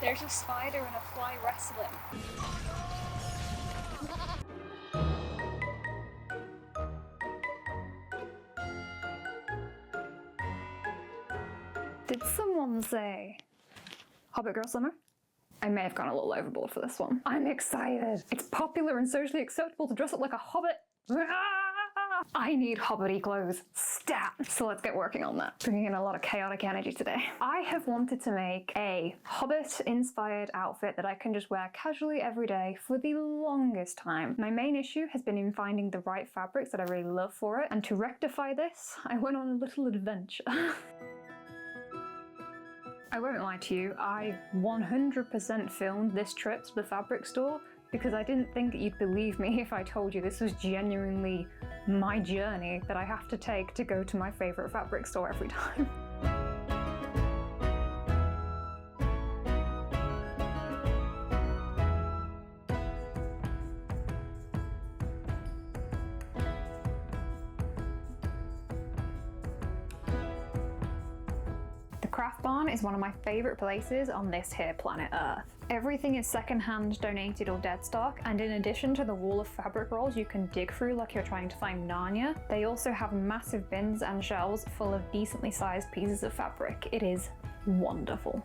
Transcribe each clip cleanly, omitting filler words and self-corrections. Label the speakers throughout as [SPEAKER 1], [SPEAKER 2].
[SPEAKER 1] There's a spider and a fly wrestling. Did someone say Hobbit Girl Summer? I may have gone a little overboard for this one. I'm excited! It's popular and socially acceptable to dress up like a hobbit. I need hobbity clothes, stat! So let's get working on that. Bringing in a lot of chaotic energy today. I have wanted to make a hobbit-inspired outfit that I can just wear casually every day for the longest time. My main issue has been in finding the right fabrics that I really love for it, and to rectify this, I went on a little adventure. I won't lie to you, I 100% filmed this trip to the fabric store because I didn't think that you'd believe me if I told you this was genuinely my journey that I have to take to go to my favourite fabric store every time. Craft Barn is one of my favourite places on this here planet Earth. Everything is secondhand, donated or dead stock, and in addition to the wall of fabric rolls you can dig through like you're trying to find Narnia, they also have massive bins and shelves full of decently sized pieces of fabric. It is wonderful.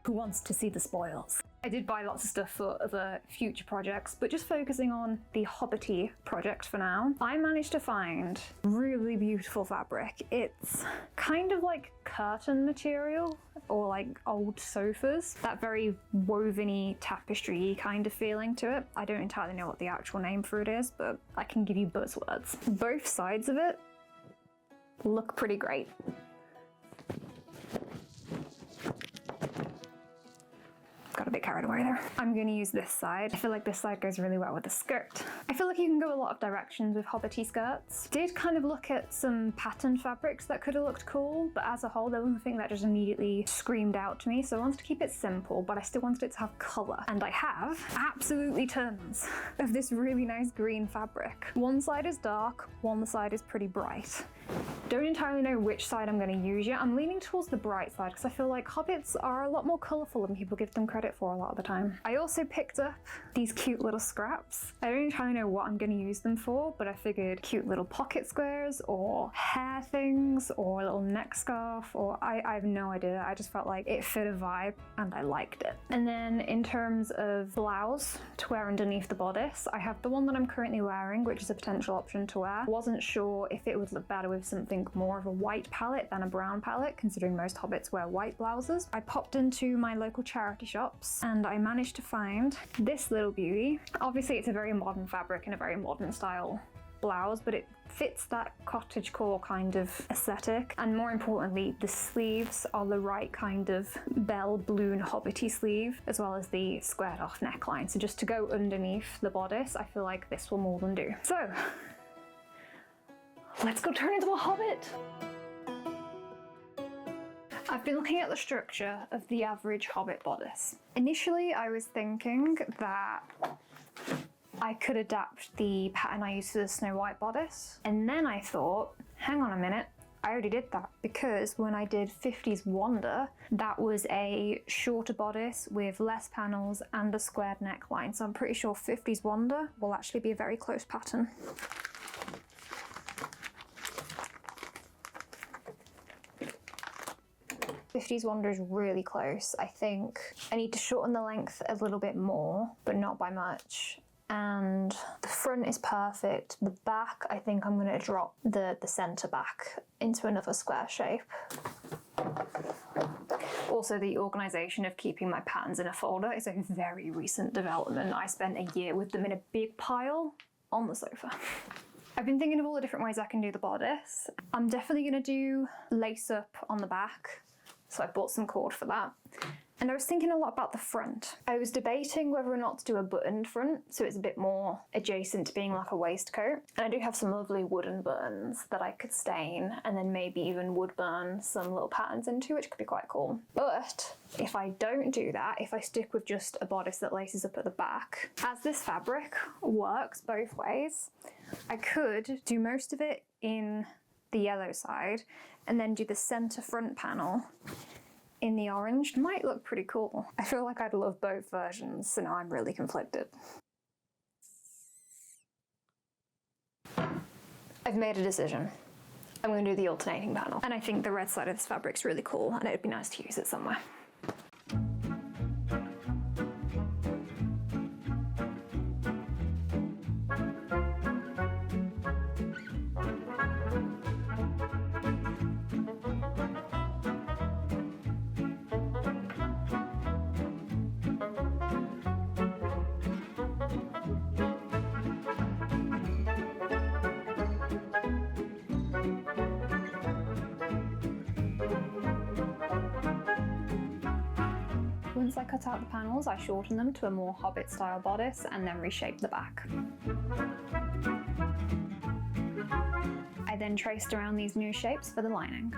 [SPEAKER 1] Who wants to see the spoils? I did buy lots of stuff for other future projects, but just focusing on the Hobbity project for now, I managed to find really beautiful fabric. It's kind of like curtain material or like old sofas, that very woven-y, tapestry-y kind of feeling to it. I don't entirely know what the actual name for it is, but I can give you buzzwords. Both sides of it look pretty great. Got a bit carried away there. I'm going to use this side. I feel like this side goes really well with the skirt. I feel like you can go a lot of directions with hobbity skirts. Did kind of look at some patterned fabrics that could have looked cool, but as a whole there was nothing that just immediately screamed out to me, so I wanted to keep it simple, but I still wanted it to have colour. And I have absolutely tons of this really nice green fabric. One side is dark, one side is pretty bright. Don't entirely know which side I'm going to use yet. I'm leaning towards the bright side because I feel like hobbits are a lot more colourful than people give them credit for a lot of the time. I also picked up these cute little scraps. I don't entirely know what I'm going to use them for, but I figured cute little pocket squares or hair things or a little neck scarf, or I have no idea. I just felt like it fit a vibe and I liked it. And then in terms of blouse to wear underneath the bodice, I have the one that I'm currently wearing, which is a potential option to wear. Wasn't sure if it would look better with something more of a white palette than a brown palette, considering most hobbits wear white blouses. I popped into my local charity shops and I managed to find this little beauty. Obviously it's a very modern fabric and a very modern style blouse, but it fits that cottagecore kind of aesthetic, and more importantly the sleeves are the right kind of bell balloon hobbity sleeve, as well as the squared off neckline, so just to go underneath the bodice I feel like this will more than do. So let's go turn into a hobbit! I've been looking at the structure of the average hobbit bodice. Initially I was thinking that I could adapt the pattern I used for the Snow White bodice, and then I thought, hang on a minute, I already did that, because when I did 50s Wonder, that was a shorter bodice with less panels and a squared neckline, so I'm pretty sure 50s Wonder will actually be a very close pattern. 50s Wonder is really close. I think I need to shorten the length a little bit more, but not by much. And the front is perfect. The back, I think I'm gonna drop the center back into another square shape. Also, the organisation of keeping my patterns in a folder is a very recent development. I spent a year with them in a big pile on the sofa. I've been thinking of all the different ways I can do the bodice. I'm definitely gonna do lace up on the back, so I bought some cord for that. And I was thinking a lot about the front. I was debating whether or not to do a buttoned front, so it's a bit more adjacent to being like a waistcoat. And I do have some lovely wooden buttons that I could stain, and then maybe even wood burn some little patterns into, which could be quite cool. But if I don't do that, if I stick with just a bodice that laces up at the back, as this fabric works both ways, I could do most of it in the yellow side and then do the center front panel in the orange. It might look pretty cool. I feel like I'd love both versions, so now I'm really conflicted. I've made a decision. I'm going to do the alternating panel, and I think the red side of this fabric's really cool, and it'd be nice to use it somewhere. Once I cut out the panels, I shortened them to a more Hobbit style bodice and then reshaped the back. I then traced around these new shapes for the lining.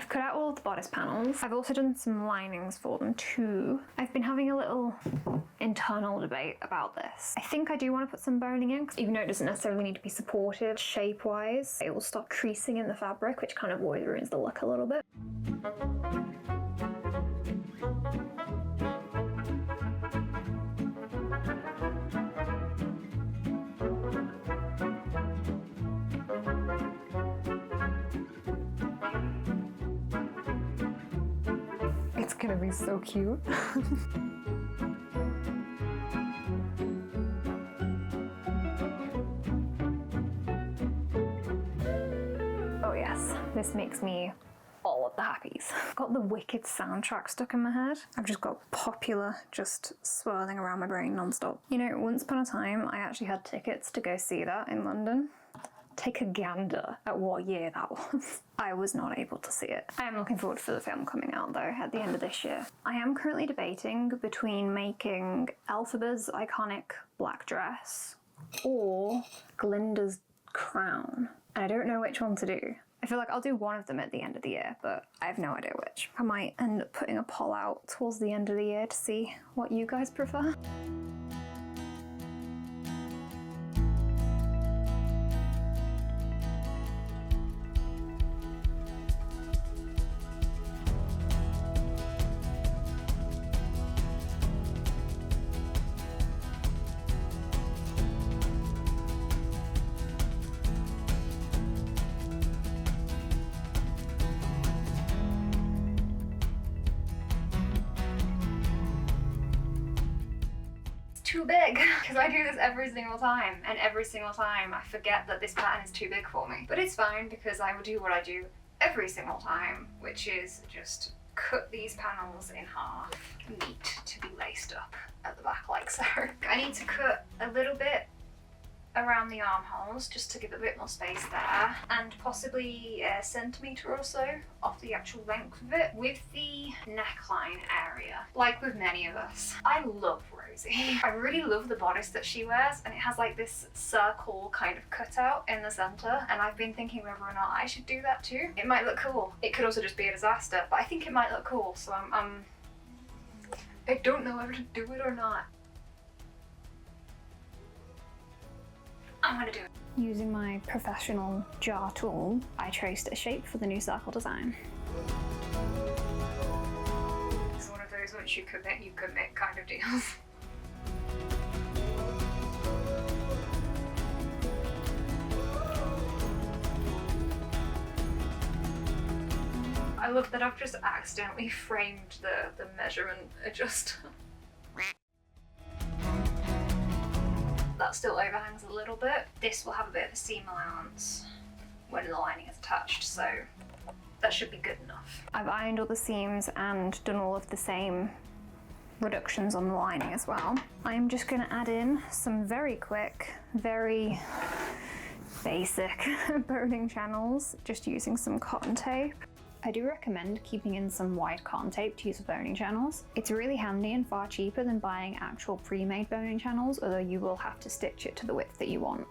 [SPEAKER 1] Cut out all of the bodice panels. I've also done some linings for them too. I've been having a little internal debate about this. I think I do want to put some boning in, even though it doesn't necessarily need to be supported shape-wise. It will start creasing in the fabric, which kind of always ruins the look a little bit. It's gonna be so cute. Oh yes, this makes me all of the happies. I've got the Wicked soundtrack stuck in my head. I've just got Popular just swirling around my brain non-stop. You know, once upon a time I actually had tickets to go see that in London. Take a gander at what year that was. I was not able to see it. I am looking forward for the film coming out though at the end of this year. I am currently debating between making Elphaba's iconic black dress or Glinda's crown. And I don't know which one to do. I feel like I'll do one of them at the end of the year, but I have no idea which. I might end up putting a poll out towards the end of the year to see what you guys prefer. Too big, because I do this every single time, and every single time I forget that this pattern is too big for me. But it's fine, because I will do what I do every single time, which is just cut these panels in half, neat to be laced up at the back like so. I need to cut a little bit around the armholes just to give a bit more space there, and possibly a centimetre or so off the actual length of it with the neckline area. Like with many of us, I love Rosie. I really love the bodice that she wears, and it has like this circle kind of cutout in the centre, and I've been thinking whether or not I should do that too. It might look cool. It could also just be a disaster, but I think it might look cool, so I don't know whether to do it or not. I'm gonna do it. Using my professional jar tool, I traced a shape for the new circle design. It's one of those once you commit kind of deals. I love that I've just accidentally framed the measurement adjuster. That still overhangs a little bit. This will have a bit of a seam allowance when the lining is attached, so that should be good enough. I've ironed all the seams and done all of the same reductions on the lining as well. I'm just going to add in some very quick, very basic boning channels, just using some cotton tape. I do recommend keeping in some wide cotton tape to use for boning channels. It's really handy and far cheaper than buying actual pre-made boning channels, although you will have to stitch it to the width that you want.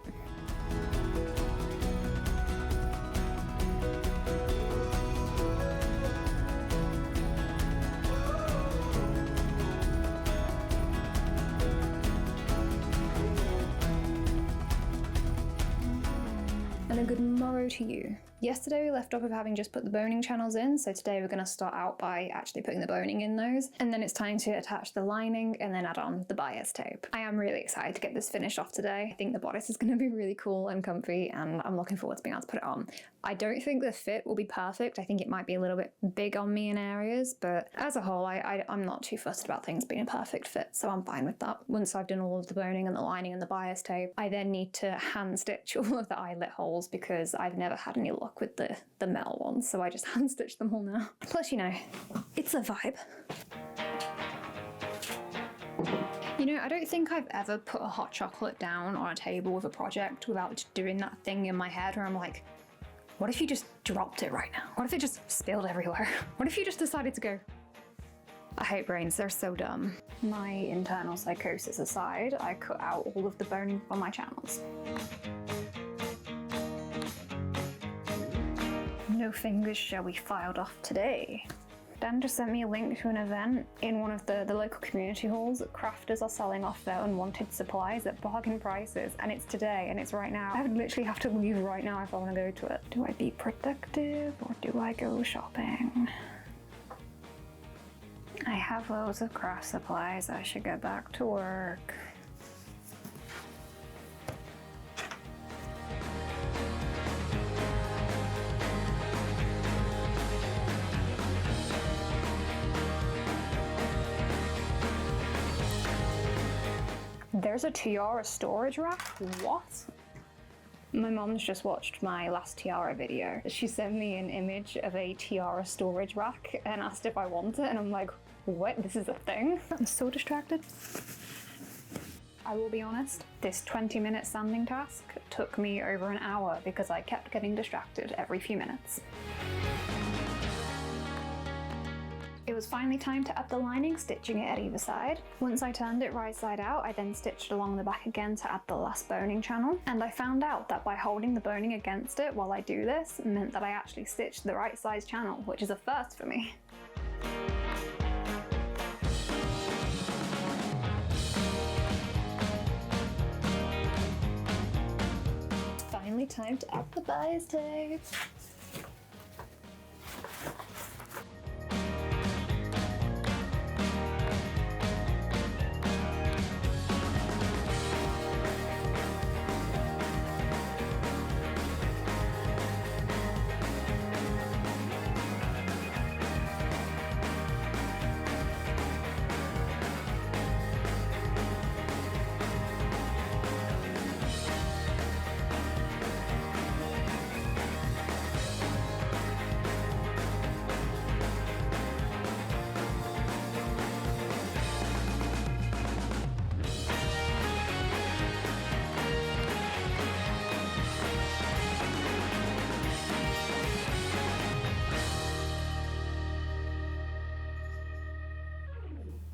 [SPEAKER 1] And a good morrow to you. Yesterday we left off with having just put the boning channels in, so today we're going to start out by actually putting the boning in those, and then it's time to attach the lining and then add on the bias tape. I am really excited to get this finished off today. I think the bodice is going to be really cool and comfy, and I'm looking forward to being able to put it on. I don't think the fit will be perfect. I think it might be a little bit big on me in areas, but as a whole, I'm not too fussed about things being a perfect fit, so I'm fine with that. Once I've done all of the boning and the lining and the bias tape, I then need to hand stitch all of the eyelet holes because I've never had any luck with the metal ones, so I just hand stitch them all now. Plus, you know, it's a vibe. You know, I don't think I've ever put a hot chocolate down on a table with a project without doing that thing in my head where I'm like, what if you just dropped it right now? What if it just spilled everywhere? What if you just decided to go? I hate brains, they're so dumb. My internal psychosis aside, I cut out all of the boning on my channels. No fingers shall be filed off today. Dan just sent me a link to an event in one of the local community halls. Crafters are selling off their unwanted supplies at bargain prices, and it's today and it's right now. I would literally have to leave right now if I want to go to it. Do I be productive or do I go shopping? I have loads of craft supplies. I should get back to work. There's a tiara storage rack? What? My mom's just watched my last tiara video. She sent me an image of a tiara storage rack and asked if I want it, and I'm like, what? This is a thing? I'm so distracted. I will be honest, this 20-minute sanding task took me over an hour because I kept getting distracted every few minutes. It was finally time to add the lining, stitching it at either side. Once I turned it right side out, I then stitched along the back again to add the last boning channel. And I found out that by holding the boning against it while I do this meant that I actually stitched the right size channel, which is a first for me. Finally time to add the bias tape.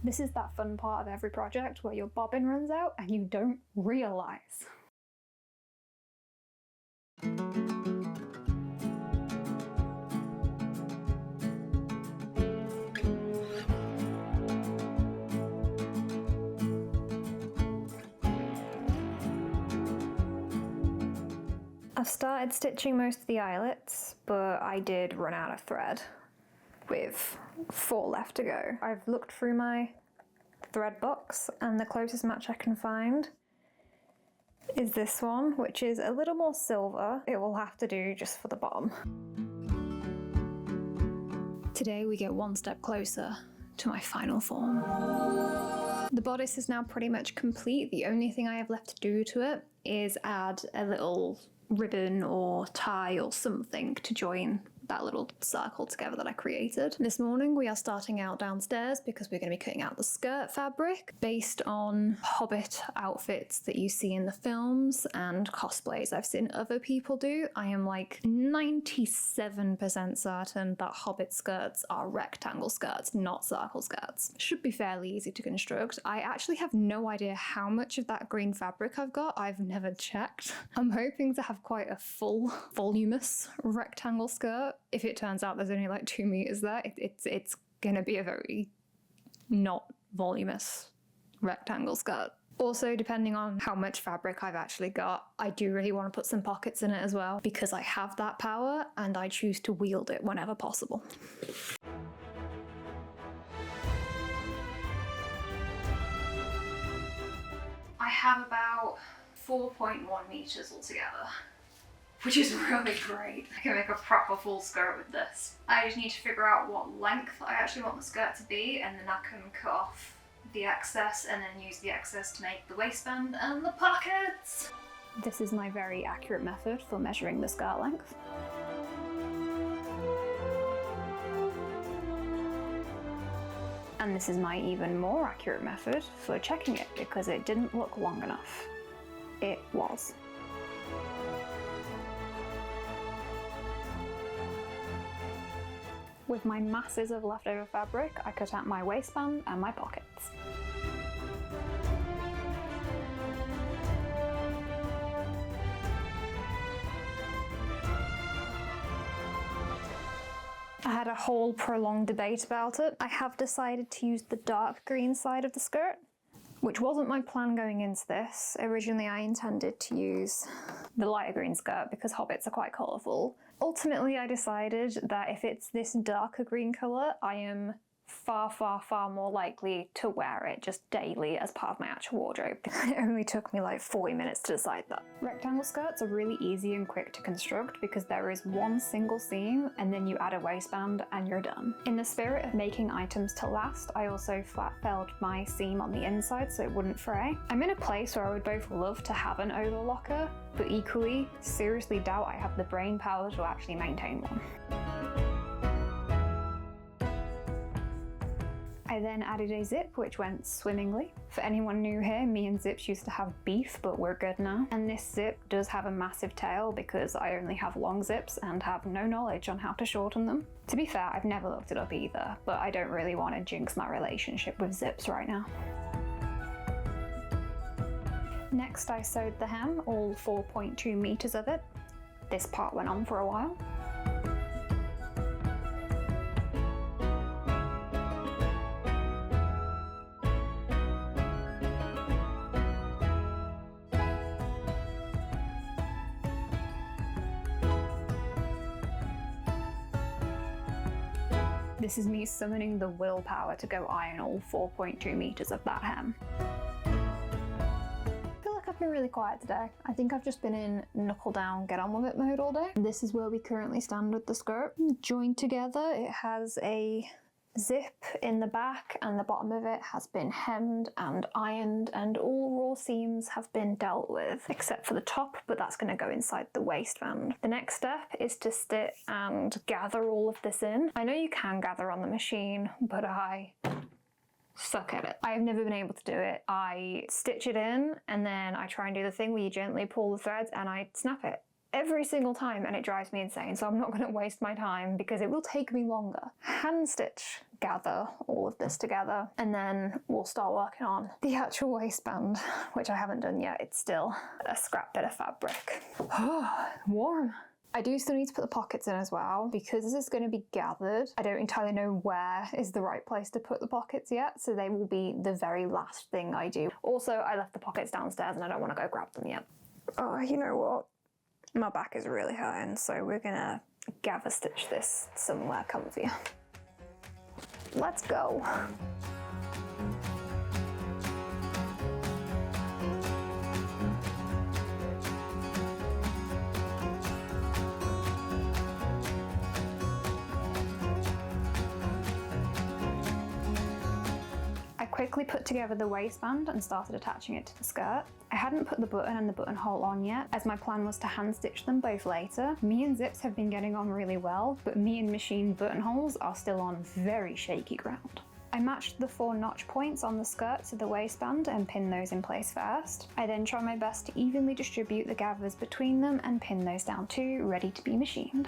[SPEAKER 1] This is that fun part of every project where your bobbin runs out and you don't realise. I've started stitching most of the eyelets, but I did run out of thread with 4 left to go. I've looked through my thread box and the closest match I can find is this one, which is a little more silver. It will have to do just for the bottom. Today we get one step closer to my final form. The bodice is now pretty much complete. The only thing I have left to do to it is add a little ribbon or tie or something to join that little circle together that I created. This morning we are starting out downstairs because we're going to be cutting out the skirt fabric based on Hobbit outfits that you see in the films and cosplays I've seen other people do. I am like 97% certain that Hobbit skirts are rectangle skirts, not circle skirts. Should be fairly easy to construct. I actually have no idea how much of that green fabric I've got. I've never checked. I'm hoping to have quite a full, voluminous rectangle skirt. If it turns out there's only like 2 meters there, it's gonna be a very not voluminous rectangle skirt. Also, depending on how much fabric I've actually got, I do really want to put some pockets in it as well, because I have that power and I choose to wield it whenever possible. I have about 4.1 meters altogether, which is really great. I can make a proper full skirt with this. I just need to figure out what length I actually want the skirt to be, and then I can cut off the excess and then use the excess to make the waistband and the pockets. This is my very accurate method for measuring the skirt length. And this is my even more accurate method for checking it, because it didn't look long enough. It was. With my masses of leftover fabric, I cut out my waistband and my pockets. I had a whole prolonged debate about it. I have decided to use the dark green side of the skirt, which wasn't my plan going into this. Originally I intended to use the lighter green skirt because hobbits are quite colourful. Ultimately I decided that if it's this darker green colour, I am far more likely to wear it just daily as part of my actual wardrobe. It only took me like 40 minutes to decide that. Rectangle skirts are really easy and quick to construct because there is one single seam and then you add a waistband and you're done. In the spirit of making items to last, I also flat felled my seam on the inside so it wouldn't fray. I'm in a place where I would both love to have an overlocker, but equally seriously doubt I have the brain power to actually maintain one. I then added a zip, which went swimmingly. For anyone new here, me and zips used to have beef, but we're good now. And this zip does have a massive tail because I only have long zips and have no knowledge on how to shorten them. To be fair, I've never looked it up either, but I don't really want to jinx my relationship with zips right now. Next, I sewed the hem, all 4.2 meters of it. This part went on for a while. This is me summoning the willpower to go iron all 4.2 meters of that hem. I feel like I've been really quiet today. I think I've just been in knuckle down, get on with it mode all day. This is where we currently stand with the skirt. Joined together, it has a zip in the back and the bottom of it has been hemmed and ironed and all raw seams have been dealt with except for the top, but that's going to go inside the waistband. The next step is to stitch and gather all of this in. I know you can gather on the machine, but I suck at it. I've never been able to do it. I stitch it in and then I try and do the thing where you gently pull the threads and I snap it every single time and it drives me insane, so I'm not going to waste my time because it will take me longer. Hand stitch, gather all of this together, and then we'll start working on the actual waistband, which I haven't done yet. It's still a scrap bit of fabric. Oh, warm. I do still need to put the pockets in as well because this is going to be gathered. I don't entirely know where is the right place to put the pockets yet, so they will be the very last thing I do. Also, I left the pockets downstairs and I don't want to go grab them yet. Oh, you know what? My back is really hurting, so we're gonna gather stitch this somewhere comfier. Let's go. quickly put together the waistband and started attaching it to the skirt. I hadn't put the button and the buttonhole on yet, as my plan was to hand stitch them both later. Me and zips have been getting on really well, but me and machine buttonholes are still on very shaky ground. I matched the 4 notch points on the skirt to the waistband and pinned those in place first. I then tried my best to evenly distribute the gathers between them and pin those down too, ready to be machined.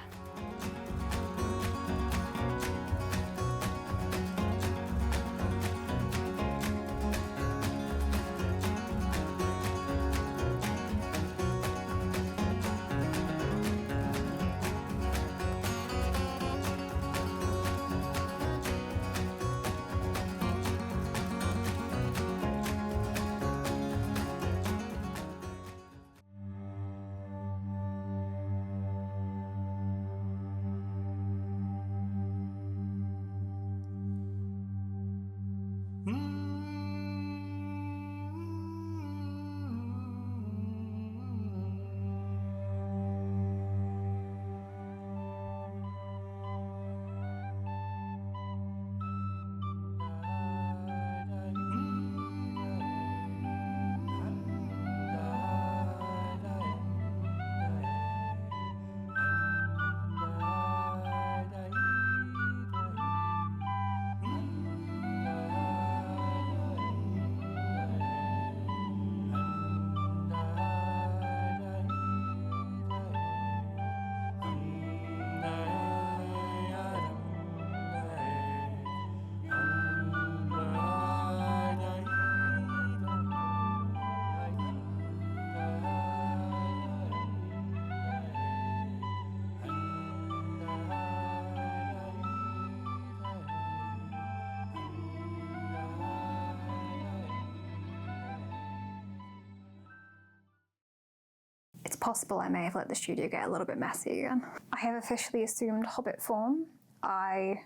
[SPEAKER 1] It's possible I may have let the studio get a little bit messy again. I have officially assumed Hobbit form. I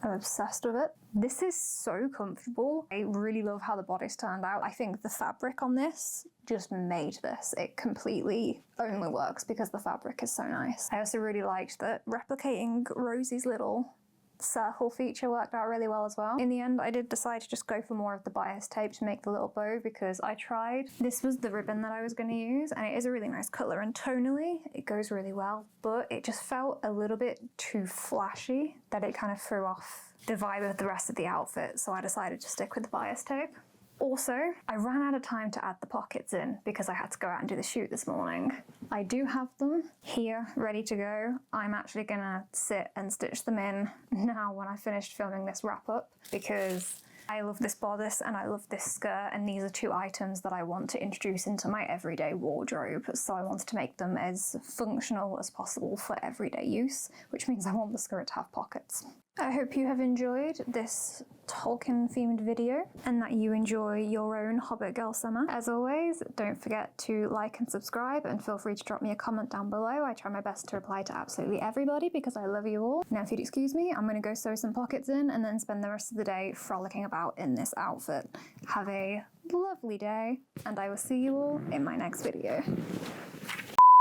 [SPEAKER 1] am obsessed with it. This is so comfortable. I really love how the bodice turned out. I think the fabric on this just made this. It completely only works because the fabric is so nice. I also really liked that replicating Rosie's little circle feature worked out really well as well. In the end, I did decide to just go for more of the bias tape to make the little bow because I tried. This was the ribbon that I was going to use, and it is a really nice colour, and tonally it goes really well, but it just felt a little bit too flashy that it kind of threw off the vibe of the rest of the outfit, so I decided to stick with the bias tape. Also, I ran out of time to add the pockets in because I had to go out and do the shoot this morning. I do have them here ready to go. I'm actually gonna sit and stitch them in now when I finished filming this wrap up because I love this bodice and I love this skirt, and these are 2 items that I want to introduce into my everyday wardrobe, so I wanted to make them as functional as possible for everyday use, which means I want the skirt to have pockets. I hope you have enjoyed this Tolkien themed video and that you enjoy your own Hobbit girl summer. As always, don't forget to like and subscribe, and feel free to drop me a comment down below. I try my best to reply to absolutely everybody because I love you all. Now if you'd excuse me, I'm gonna go sew some pockets in and then spend the rest of the day frolicking about in this outfit. Have a lovely day, and I will see you all in my next video.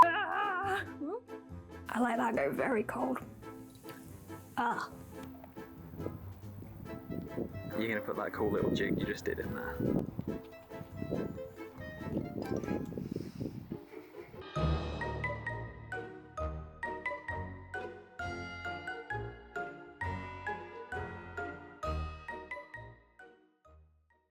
[SPEAKER 1] Ah! I let that go very cold. Ah.
[SPEAKER 2] You're gonna put that cool little jig you just did in there.